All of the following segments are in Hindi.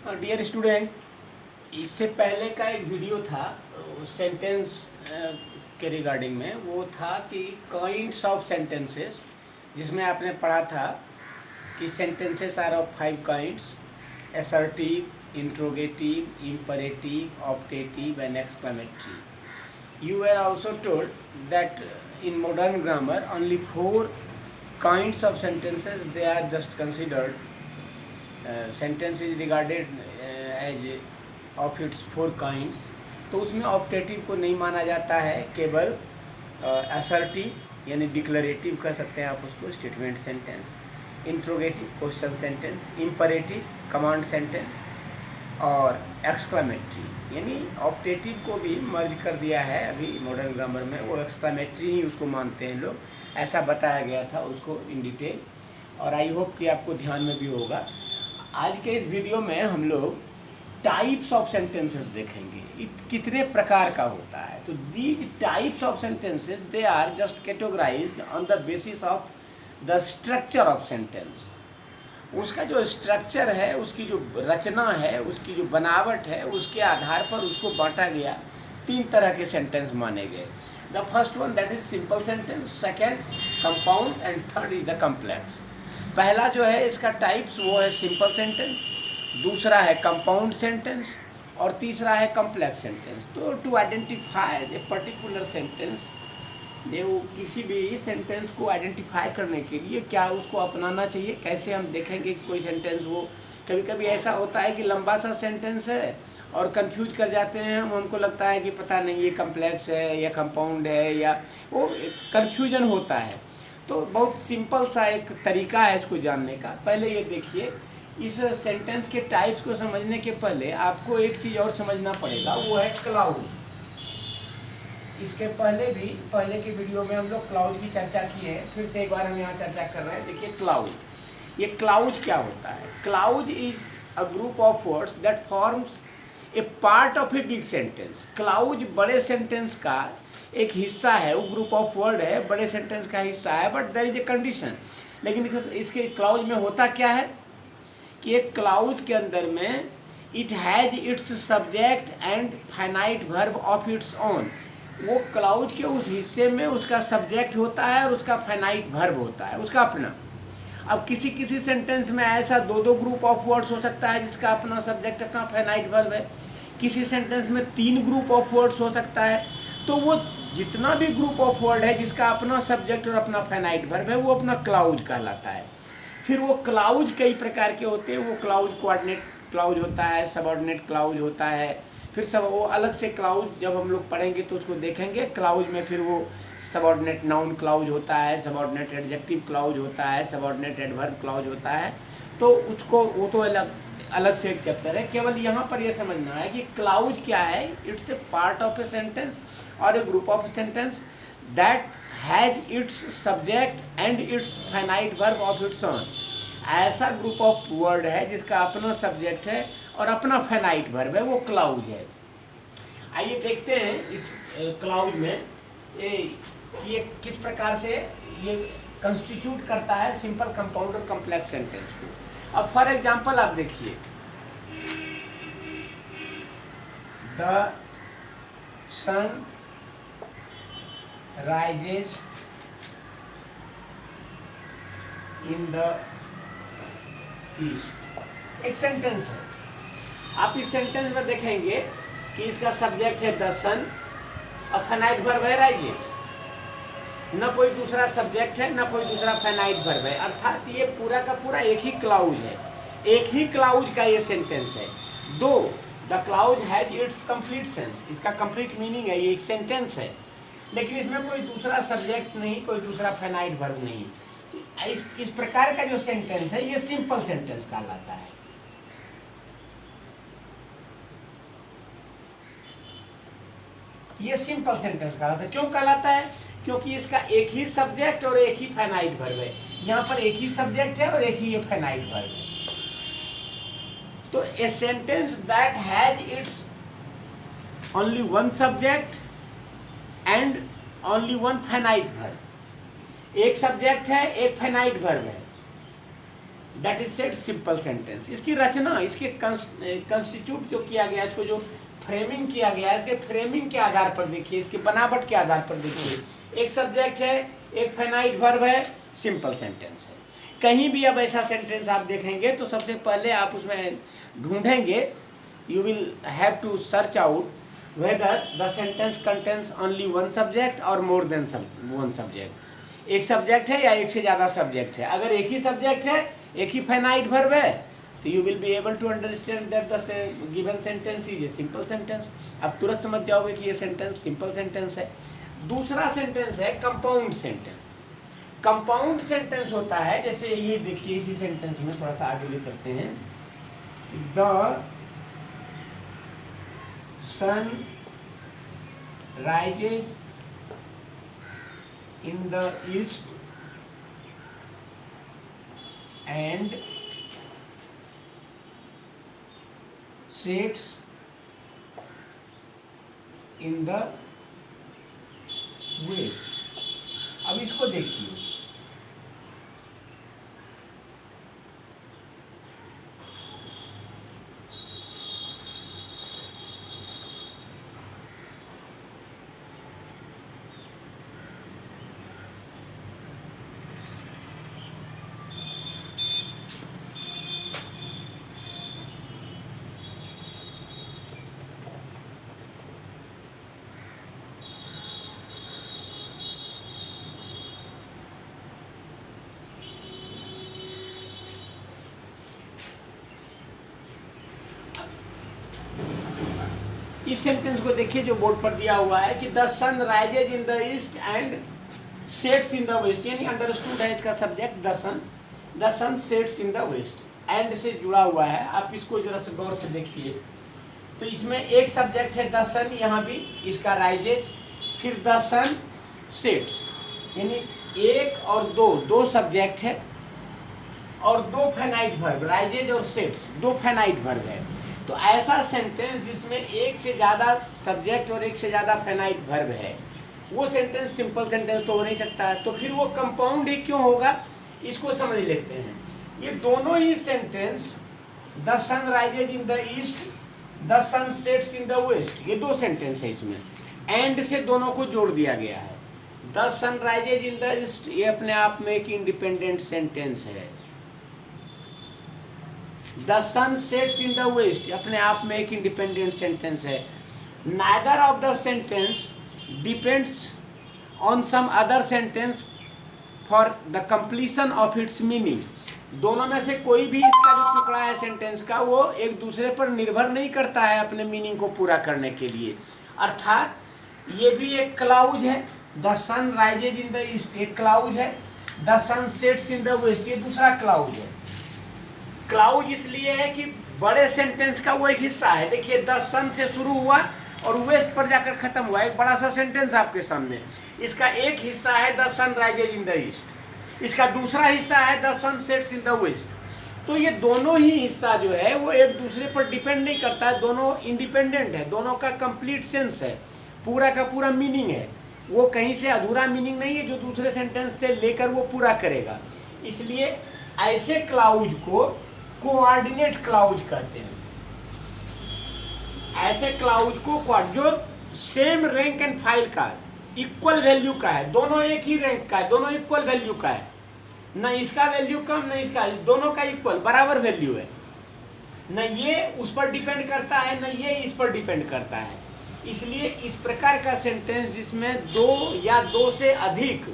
डियर स्टूडेंट, इससे पहले का एक वीडियो था सेंटेंस के रिगार्डिंग में। वो था कि काइंड्स ऑफ सेंटेंसेस, जिसमें आपने पढ़ा था कि sentences are of 5 kinds: assertive, interrogative, imperative, optative and exclamatory. You were also told that in modern grammar only 4 kinds of sentences they are just considered. Sentence is regarded as of its 4 kinds. तो उसमें ऑप्टेटिव को नहीं माना जाता है, केवल असर्टिव यानी डिक्लरेटिव कह सकते हैं आप उसको, statement sentence, interrogative question sentence, imperative command sentence और एक्सक्लामेटरी यानी ऑप्टेटिव को भी मर्ज कर दिया है अभी मॉडर्न ग्रामर में। वो एक्सक्लामेटरी ही उसको मानते हैं लोग, ऐसा बताया गया था उसको इन डिटेल, और आई होप कि आपको ध्यान में भी होगा। आज के इस वीडियो में हम लोग टाइप्स ऑफ सेंटेंसेस देखेंगे, कितने प्रकार का होता है। तो these types of sentences they are just categorised on the basis of the structure of sentence. उसका जो स्ट्रक्चर है, उसकी जो रचना है, उसकी जो बनावट है, उसके आधार पर उसको बांटा गया। 3 तरह के सेंटेंस माने गए। The first one that is simple sentence, second compound and third is the complex. पहला जो है इसका टाइप्स वो है सिंपल सेंटेंस, दूसरा है कंपाउंड सेंटेंस और तीसरा है कम्प्लेक्स सेंटेंस। तो to identify a particular sentence, वो किसी भी सेंटेंस को आइडेंटिफाई करने के लिए क्या उसको अपनाना चाहिए, कैसे हम देखेंगे कि कोई सेंटेंस, वो कभी कभी ऐसा होता है कि लंबा सा सेंटेंस है और कंफ्यूज कर जाते हैं हम, हमको लगता है कि पता नहीं ये कम्प्लेक्स है या कंपाउंड है, या वो कन्फ्यूजन होता है। तो बहुत सिंपल सा एक तरीका है इसको जानने का। पहले ये देखिए, इस सेंटेंस के टाइप्स को समझने के पहले आपको एक चीज़ और समझना पड़ेगा, वो है क्लाउज। इसके पहले के वीडियो में हम लोग क्लाउज की चर्चा की है, फिर से एक बार हम यहाँ चर्चा कर रहे हैं। देखिए क्लाउज, ये क्लाउज क्या होता है? Clause is a group of words that forms a part of a big sentence. Clause बड़े सेंटेंस का एक हिस्सा है, वो ग्रुप ऑफ वर्ड है, बड़े सेंटेंस का हिस्सा है, but there is a condition. लेकिन इसके क्लाउज में होता क्या है कि एक क्लाउज के अंदर में it has its subject and finite verb of its own. वो क्लाउज के उस हिस्से में उसका सब्जेक्ट होता है और उसका फाइनाइट वर्ब होता है, उसका अपना। अब किसी किसी सेंटेंस में ऐसा 2 ग्रुप ऑफ वर्ड्स हो सकता है जिसका अपना सब्जेक्ट अपना फाइनाइट वर्ब है, किसी सेंटेंस में 3 ग्रुप ऑफ वर्ड्स हो सकता है। तो वो जितना भी ग्रुप ऑफ वर्ड है जिसका अपना सब्जेक्ट और अपना फाइनाइट वर्ब है, वो अपना क्लाउज कहलाता है। फिर वो क्लाउज कई प्रकार के होते हैं। वो क्लाउज कोऑर्डिनेट क्लाउज होता है, सबऑर्डिनेट क्लाउज होता है, फिर सब वो अलग से क्लाउज जब हम लोग पढ़ेंगे तो उसको देखेंगे। क्लाउज में फिर वो सबऑर्डिनेट नाउन क्लाउज होता है, सबऑर्डिनेट एडजेक्टिव क्लाउज होता है, सबऑर्डिनेट एडवर्ब क्लाउज होता है। तो उसको वो तो अलग से एक चैप्टर है। केवल यहाँ पर ये समझना है कि क्लाउज क्या है। It's a part of a sentence or a group of a sentence that has its subject and its finite verb of its own. ऐसा ग्रुप ऑफ वर्ड है जिसका अपना सब्जेक्ट है और अपना फाइनाइट वर्ब है, वो क्लाउज है। आइए देखते हैं इस क्लाउज में ये किस प्रकार से ये कंस्टिट्यूट करता है सिंपल, कंपाउंड और कम्प्लेक्स सेंटेंस को। अब फॉर एग्जांपल आप देखिए, the sun rises in the east, एक सेंटेंस है। आप इस सेंटेंस में देखेंगे कि इसका सब्जेक्ट है द सन और फाइनाइट वर्ब है राइजेज। न कोई दूसरा सब्जेक्ट है, न कोई दूसरा फाइनाइट वर्ब है, अर्थात ये पूरा का पूरा एक ही क्लाउज है, एक ही क्लाउज का ये सेंटेंस है। दो the clause has its complete sense, इसका कंप्लीट मीनिंग है, ये एक सेंटेंस है, लेकिन इसमें कोई दूसरा सब्जेक्ट नहीं, कोई दूसरा फाइनाइट वर्ब नहीं। तो इस प्रकार का जो सेंटेंस है ये सिंपल सेंटेंस कहलाता है। ये सिंपल सेंटेंस कहलाता है। क्यों कहलाता है? क्योंकि इसका एक ही सब्जेक्ट और एक ही फाइनाइट वर्ब है। यहाँ पर एक ही सब्जेक्ट है और एक ही ये फाइनाइट वर्ब है। तो ए sentence that has its only one subject and only one finite verb, एक सब्जेक्ट है, एक फाइनाइट वर्ब है, that is said simple sentence. इसकी रचना, इसके कंस्टिट्यूट जो किया गया, इसको जो फ्रेमिंग किया गया है, इसके फ्रेमिंग के आधार पर देखिए, इसके बनावट के आधार पर देखिए। एक सब्जेक्ट है, एक फाइनाइट वर्ब है, सिंपल सेंटेंस है। कहीं भी अब ऐसा सेंटेंस आप देखेंगे तो सबसे पहले आप उसमें ढूंढेंगे, you will have to search out whether the sentence contains only one subject और मोर देन वन सब्जेक्ट। एक सब्जेक्ट है या एक से ज़्यादा सब्जेक्ट है। अगर एक ही सब्जेक्ट है, एक ही फाइनाइट वर्ब है, तो you will be able to understand that the given sentence is a simple sentence. अब तुरंत समझ जाओगे कि ये सेंटेंस सिंपल सेंटेंस है। दूसरा सेंटेंस है कंपाउंड सेंटेंस। कंपाउंड सेंटेंस होता है, जैसे ये देखिए, इसी सेंटेंस में थोड़ा सा आगे ले चलते हैं। The sun rises in the east and sets in the west. अब इसको देखिए, इस सेंटेंस को देखिए जो बोर्ड पर दिया हुआ है कि the sun rises in the east and sets in the west, यानी अंडरस्टूड है इसका subject the sun sets in the west. And से जुड़ा हुआ है, आप इसको जरा से गौर से देखिए। तो इसमें एक सब्जेक्ट है द सन, यहाँ भी इसका राइजेज, फिर द सन सेट्स, यानी एक और दो सब्जेक्ट है और दो फाइनाइट वर्ब, राइजेज और सेट्स, दो फाइनाइट वर्ब है। तो ऐसा सेंटेंस जिसमें एक से ज़्यादा सब्जेक्ट और एक से ज़्यादा फाइनाइट वर्ब है, वो सेंटेंस सिंपल सेंटेंस तो हो नहीं सकता है। तो फिर वो कंपाउंड ही क्यों होगा, इसको समझ लेते हैं। ये दोनों ही sentence, the sun rises in the east, the sun sets in the west, ये दो सेंटेंस है। इसमें एंड से दोनों को जोड़ दिया गया है। The sun rises in the east, ये अपने आप में एक इंडिपेंडेंट सेंटेंस है। The sun sets in the west अपने आप में एक इंडिपेंडेंट सेंटेंस है। Neither of the sentence depends on some other sentence for the completion of its meaning. दोनों में से कोई भी इसका जो टुकड़ा है सेंटेंस का, वो एक दूसरे पर निर्भर नहीं करता है अपने मीनिंग को पूरा करने के लिए। अर्थात ये भी एक क्लाउज है, the sun rises in the east एक क्लाउज है, the sun sets in the west ये दूसरा क्लाउज है। क्लाउज इसलिए है कि बड़े सेंटेंस का वो एक हिस्सा है। देखिए, द सन से शुरू हुआ और वेस्ट पर जाकर खत्म हुआ, एक बड़ा सा सेंटेंस आपके सामने। इसका एक हिस्सा है the sun rises in the east, इसका दूसरा हिस्सा है the sun sets in the west. तो ये दोनों ही हिस्सा जो है वो एक दूसरे पर डिपेंड नहीं करता है, दोनों इंडिपेंडेंट है, दोनों का कंप्लीट सेंस है, पूरा का पूरा मीनिंग है। वो कहीं से अधूरा मीनिंग नहीं है जो दूसरे सेंटेंस से लेकर वो पूरा करेगा। इसलिए ऐसे क्लाउज को कोऑर्डिनेट क्लाउज कहते हैं। ऐसे क्लाउज को जो सेम रैंक एंड फाइल का, इक्वल वैल्यू का है, दोनों एक ही रैंक का है, दोनों इक्वल वैल्यू का है, न इसका वैल्यू कम न इसका, दोनों का इक्वल बराबर वैल्यू है। न ये उस पर डिपेंड करता है न ये इस पर डिपेंड करता है। इसलिए इस प्रकार का सेंटेंस जिसमें दो या दो से अधिक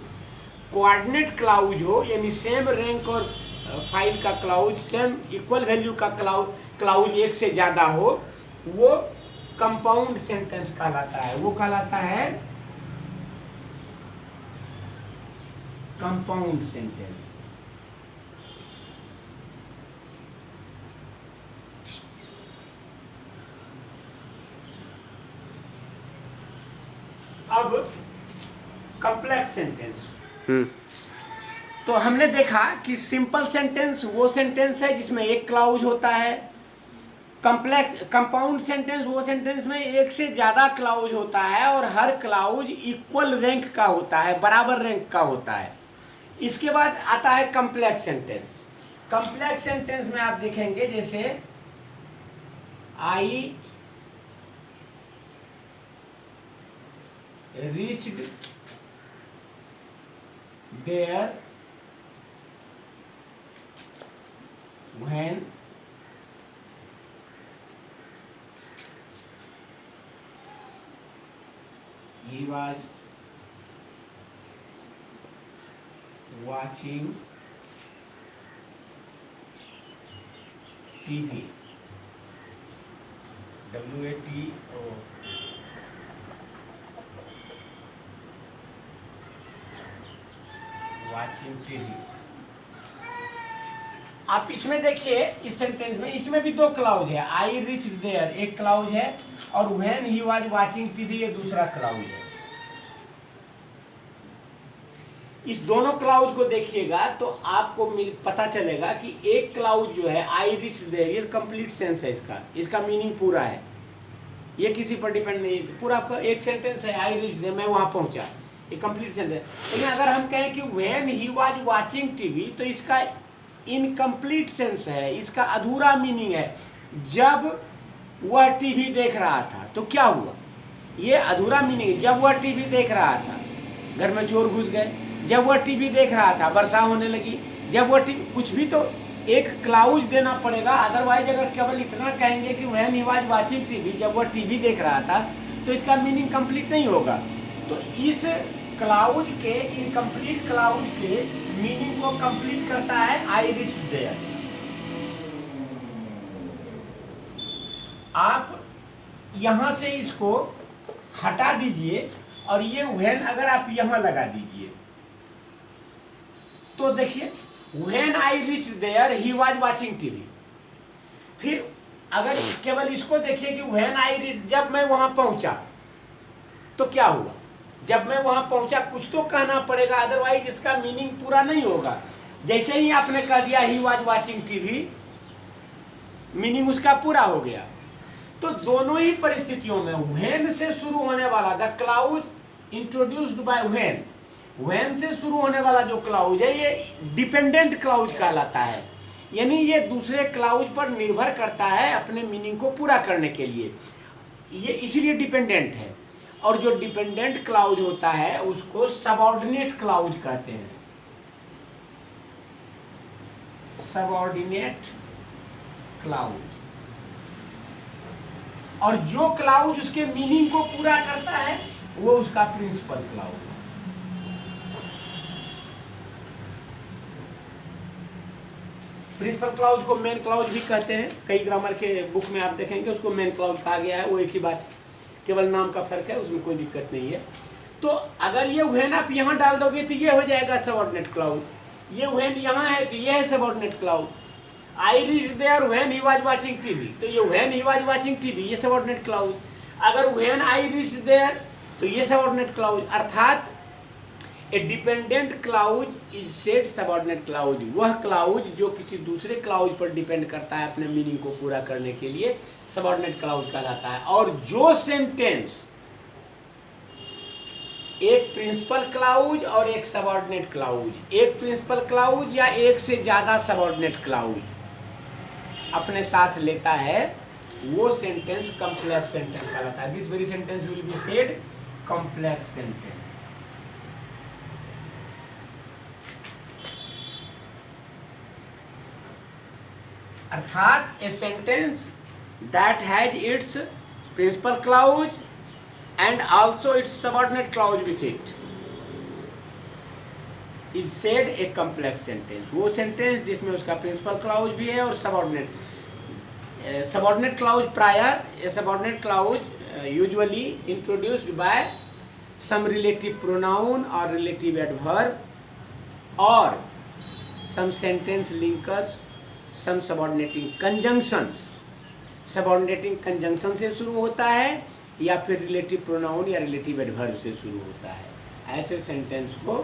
कोऑर्डिनेट क्लाउज हो, यानी सेम रैंक और फाइल का क्लाउज, सेम इक्वल वैल्यू का क्लाउज एक से ज़्यादा हो, वो कंपाउंड सेंटेंस कहलाता है। वो कहलाता है कंपाउंड सेंटेंस। अब कॉम्प्लेक्स सेंटेंस। तो हमने देखा कि सिंपल सेंटेंस वो सेंटेंस है जिसमें एक क्लाउज होता है। कंपाउंड सेंटेंस वो सेंटेंस में एक से ज़्यादा क्लाउज होता है और हर क्लाउज इक्वल रैंक का होता है, बराबर रैंक का होता है। इसके बाद आता है कॉम्प्लेक्स सेंटेंस। कॉम्प्लेक्स सेंटेंस में आप देखेंगे जैसे I reached there when he was watching TV. WATO. Watching TV. आप इसमें देखिए, इस सेंटेंस में इसमें भी दो क्लाउज है। आई रिच देयर एक क्लाउज है और when he was watching TV ये दूसरा क्लाउज है। इस दोनों क्लाउज को देखिएगा तो आपको पता चलेगा कि एक क्लाउज जो है आई रिच देयर ये कंप्लीट सेंस है, इसका मीनिंग पूरा है, ये किसी पर डिपेंड नहीं है। पूरा आपका एक सेंटेंस है आई रिच देयर मैं वहां पहुंचा, ये कंप्लीट सेंटेंस। लेकिन अगर हम कहें कि when he was watching TV तो इसका इनकम्प्लीट सेंस है, इसका अधूरा मीनिंग है। जब वह टीवी देख रहा था तो क्या हुआ, ये अधूरा मीनिंग है। जब वह टीवी देख रहा था घर में चोर घुस गए, जब वह टीवी देख रहा था वर्षा होने लगी, जब वह टीवी कुछ भी तो एक क्लाउज देना पड़ेगा। अदरवाइज अगर केवल इतना कहेंगे कि when he was watching TV जब वह टीवी देख रहा था तो इसका मीनिंग कंप्लीट नहीं होगा। तो इस क्लाउज के इनकम्प्लीट क्लाउज के मीनिंग को कंप्लीट करता है आई रिच देयर। आप यहां से इसको हटा दीजिए और ये व्हेन अगर आप यहां लगा दीजिए तो देखिए when I reach there he was watching TV. फिर अगर केवल इसको देखिए कि व्हेन आई रिच जब मैं वहां पहुंचा तो क्या हुआ, जब मैं वहां पहुंचा कुछ तो कहना पड़ेगा, अदरवाइज इसका मीनिंग पूरा नहीं होगा। जैसे ही आपने कह दिया ही वाज वाचिंग टीवी मीनिंग उसका पूरा हो गया। तो दोनों ही परिस्थितियों में व्हेन से शुरू होने वाला the clause introduced by when से शुरू होने वाला जो क्लाउज है ये डिपेंडेंट क्लाउज कहलाता है, यानी ये दूसरे क्लाउज पर निर्भर करता है अपने मीनिंग को पूरा करने के लिए, ये इसीलिए डिपेंडेंट है। और जो डिपेंडेंट क्लाउज होता है उसको सबऑर्डिनेट क्लाउज कहते हैं, सबऑर्डिनेट क्लाउज। और जो क्लाउज उसके मीनिंग को पूरा करता है वो उसका प्रिंसिपल क्लाउज। प्रिंसिपल क्लाउज को मेन क्लाउज भी कहते हैं, कई ग्रामर के बुक में आप देखेंगे उसको मेन क्लाउज कहा गया है, वो एक ही बात, केवल नाम का फर्क है, उसमें कोई दिक्कत नहीं है। तो अगर ये व्हेन आप यहाँ डाल दोगे तो ये हो जाएगा सबऑर्डिनेट क्लाउज, ये व्हेन यहाँ है तो ये है subordinate clause. I reach there when he was watching TV तो ये when he was watching TV ये सबऑर्डिनेट क्लाउज। अगर व्हेन आई रीच देयर तो ये सबऑर्डिनेट क्लाउज। अर्थात a dependent clause is said subordinate clause, वह क्लाउज जो किसी दूसरे क्लाउज पर डिपेंड करता है अपने मीनिंग को पूरा करने के लिए सबऑर्डिनेट क्लाउज कहलाता है। और जो सेंटेंस एक प्रिंसिपल क्लाउज और एक सबऑर्डिनेट क्लाउज, एक प्रिंसिपल क्लाउज या एक से ज्यादा सबऑर्डिनेट क्लाउज अपने साथ लेता है वो सेंटेंस कॉम्प्लेक्स सेंटेंस कहलाता है। This very sentence will be said complex sentence. अर्थात a sentence that has its principal clause and also its subordinate clause with it is said a complex sentence। वो सेंटेंस जिसमें उसका प्रिंसिपल क्लाउज भी है और subordinate clause prior, a subordinate clause usually introduced by some relative pronoun और रिलेटिव एडवर्ब और some sentence linkers, some subordinating conjunctions. Subordinating conjunction से शुरू होता है या फिर रिलेटिव प्रोनाउन या रिलेटिव एडवर्ब से शुरू होता है। ऐसे सेंटेंस को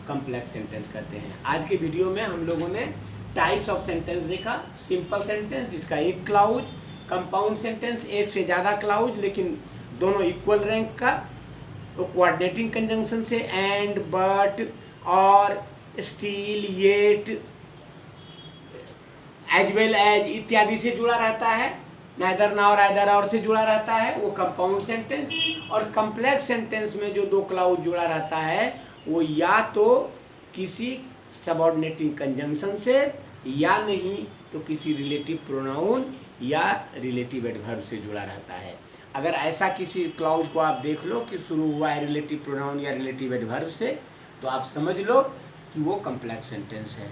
कॉम्प्लेक्स सेंटेंस कहते हैं। आज के वीडियो में हम लोगों ने टाइप्स ऑफ सेंटेंस देखा। सिंपल सेंटेंस जिसका एक क्लाउज, कंपाउंड सेंटेंस एक से ज़्यादा क्लाउज लेकिन दोनों इक्वल रैंक का, वो कोऑर्डिनेटिंग कंजंक्शन से and, but, or, still, yet, as well as इत्यादि से जुड़ा रहता है, नाइदर नाउर आइदर और से जुड़ा रहता है, वो कंपाउंड सेंटेंस। और कम्प्लेक्स सेंटेंस में जो दो क्लाउज जुड़ा रहता है वो या तो किसी सबऑर्डिनेटिंग कंजंक्शन से, या नहीं तो किसी रिलेटिव प्रोनाउन या रिलेटिव एडवर्ब से जुड़ा रहता है। अगर ऐसा किसी क्लाउज को आप देख लो कि शुरू हुआ है रिलेटिव प्रोनाउन या रिलेटिव एडवर्ब से, तो आप समझ लो कि वो कम्प्लेक्स सेंटेंस है।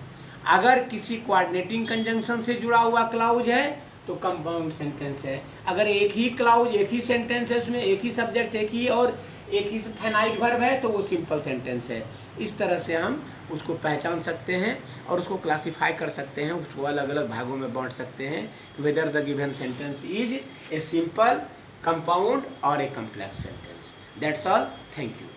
अगर किसी कोऑर्डिनेटिंग कंजंक्शन से जुड़ा हुआ क्लाउज है तो कंपाउंड सेंटेंस है। अगर एक ही क्लाउज, एक ही सेंटेंस है, उसमें एक ही सब्जेक्ट, एक ही और एक ही फाइनाइट वर्ब है, तो वो सिंपल सेंटेंस है। इस तरह से हम उसको पहचान सकते हैं और उसको क्लासिफाई कर सकते हैं, उसको अलग अलग भागों में बांट सकते हैं, whether the given sentence is a simple, compound or a complex sentence. That's all, thank you.